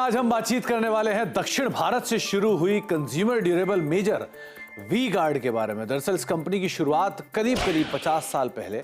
आज हम बातचीत करने वाले हैं दक्षिण भारत से शुरू हुई consumer durable major V Guard के बारे में। दरअसल इस कंपनी की शुरुआत करीब 50 साल पहले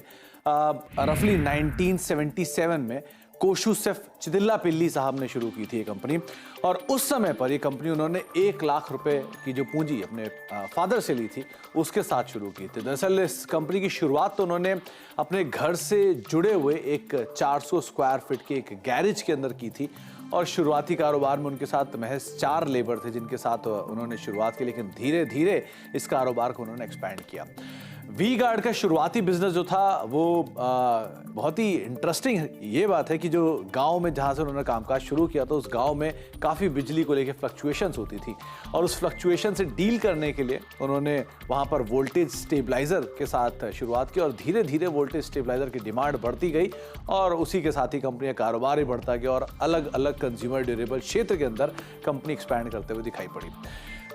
रफली 1977 में कोशुसेफ चितिल्लापिल्ली साहब ने शुरू की थी ये कंपनी। और उस समय पर ये कंपनी उन्होंने 1 लाख रुपए की जो पूंजी अपने फादर से ली थी उसके साथ शुरू की थी। दरअसल इस कंपनी की शुरुआत तो उन्होंने अपने घर से जुड़े हुए एक 400 स्क्वायर फीट के एक गैरेज के अंदर की थी। और शुरुआती कारोबार में उनके साथ महज 4 लेबर थे जिनके साथ उन्होंने शुरुआत की, लेकिन धीरे धीरे इस कारोबार को उन्होंने एक्सपैंड किया। वी गार्ड का शुरुआती बिजनेस जो था वो बहुत ही इंटरेस्टिंग ये बात है कि जो गांव में जहां से उन्होंने कामकाज शुरू किया था उस गांव में काफ़ी बिजली को लेकर फ्लक्चुएशंस होती थी और उस फ्लक्चुएशन से डील करने के लिए उन्होंने वहां पर वोल्टेज स्टेबलाइजर के साथ शुरुआत की और धीरे धीरे वोल्टेज स्टेबलाइजर की डिमांड बढ़ती गई और उसी के साथ ही कंपनी का कारोबार ही बढ़ता गया और अलग अलग कंज्यूमर ड्यूरेबल क्षेत्र के अंदर कंपनी एक्सपैंड करते हुए दिखाई पड़ी।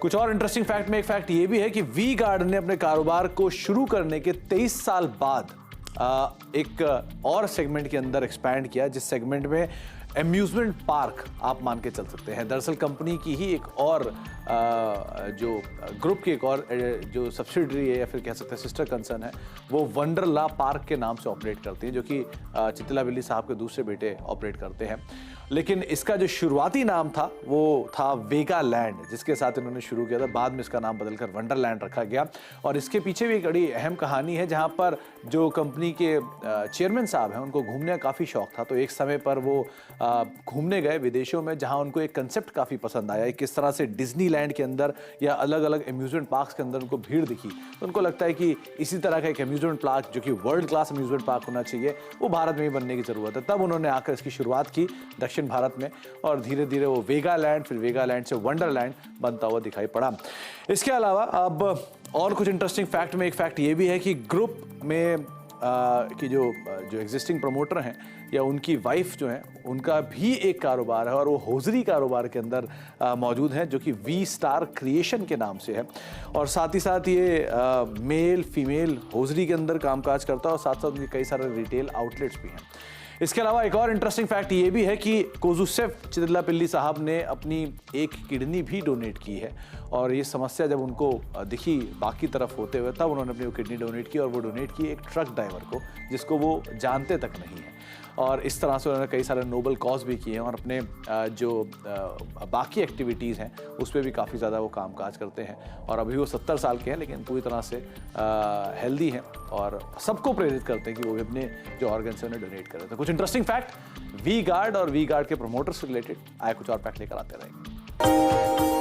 कुछ और इंटरेस्टिंग फैक्ट में एक फैक्ट ये भी है कि वी गार्ड ने अपने कारोबार को शुरू करने के 23 साल बाद एक और सेगमेंट के अंदर एक्सपैंड किया, जिस सेगमेंट में एम्यूजमेंट पार्क आप मान के चल सकते हैं। दरअसल कंपनी की ही एक और जो ग्रुप की एक और जो सब्सिडरी है या फिर कह सकते हैं सिस्टर कंसर्न है वो वंडरला पार्क के नाम से ऑपरेट करती है, जो कि चितिल्लापिल्ली साहब के दूसरे बेटे ऑपरेट करते हैं। लेकिन इसका जो शुरुआती नाम था वो था वेगा लैंड, जिसके साथ इन्होंने शुरू किया था। बाद में इसका नाम बदलकर वंडरलैंड रखा गया और इसके पीछे भी एक बड़ी अहम कहानी है, जहां पर जो कंपनी के चेयरमैन साहब हैं उनको घूमने का काफ़ी शौक था। तो एक समय पर वो घूमने गए विदेशों में, जहां उनको एक कंसेप्ट काफ़ी पसंद आया, किस तरह से डिज्नीलैंड के अंदर या अलग अलग अम्यूजमेंट पार्क्स के अंदर उनको भीड़ दिखी। तो उनको लगता है कि इसी तरह का एक अम्यूजमेंट पार्क जो कि वर्ल्ड क्लास अम्यूजमेंट पार्क होना चाहिए वो भारत में ही बनने की ज़रूरत है। तब उन्होंने आकर इसकी शुरुआत की दक्षिण भारत में और धीरे धीरे वो वेगा लैंड, फिर वेगा लैंड से वंडरलैंड बनता हुआ दिखाई पड़ा। इसके अलावा अब और कुछ इंटरेस्टिंग फैक्ट में एक फैक्ट ये भी है कि ग्रुप में कि जो एग्जिस्टिंग प्रमोटर हैं या उनकी वाइफ जो हैं उनका भी एक कारोबार है और वो होजरी कारोबार के अंदर मौजूद है, जो कि वी स्टार क्रिएशन के नाम से है। और साथ ही साथ ये मेल फीमेल होजरी के अंदर कामकाज करता है और साथ साथ उनके कई सारे रिटेल आउटलेट्स भी हैं। इसके अलावा एक और इंटरेस्टिंग फैक्ट ये भी है कि कोशुसेफ चितिल्लापिल्ली साहब ने अपनी एक किडनी भी डोनेट की है और ये समस्या जब उनको दिखी बाकी तरफ होते हुए तब उन्होंने अपनी वो किडनी डोनेट की और वो डोनेट की एक ट्रक ड्राइवर को जिसको वो जानते तक नहीं है। और इस तरह से उन्होंने कई सारे नोबल कॉज भी किए हैं और अपने जो बाकी एक्टिविटीज़ हैं उस पर भी काफ़ी ज़्यादा वो कामकाज करते हैं। और अभी वो 70 साल के हैं लेकिन पूरी तरह से हेल्दी हैं और सबको प्रेरित करते हैं कि वो भी अपने जो ऑर्गन्स हैं उन्हें डोनेट करें। तो कुछ इंटरेस्टिंग फैक्ट वी गार्ड और वी गार्ड के प्रमोटर्स से रिलेटेड आए कुछ और फैक्ट लेकर आते रहेंगे।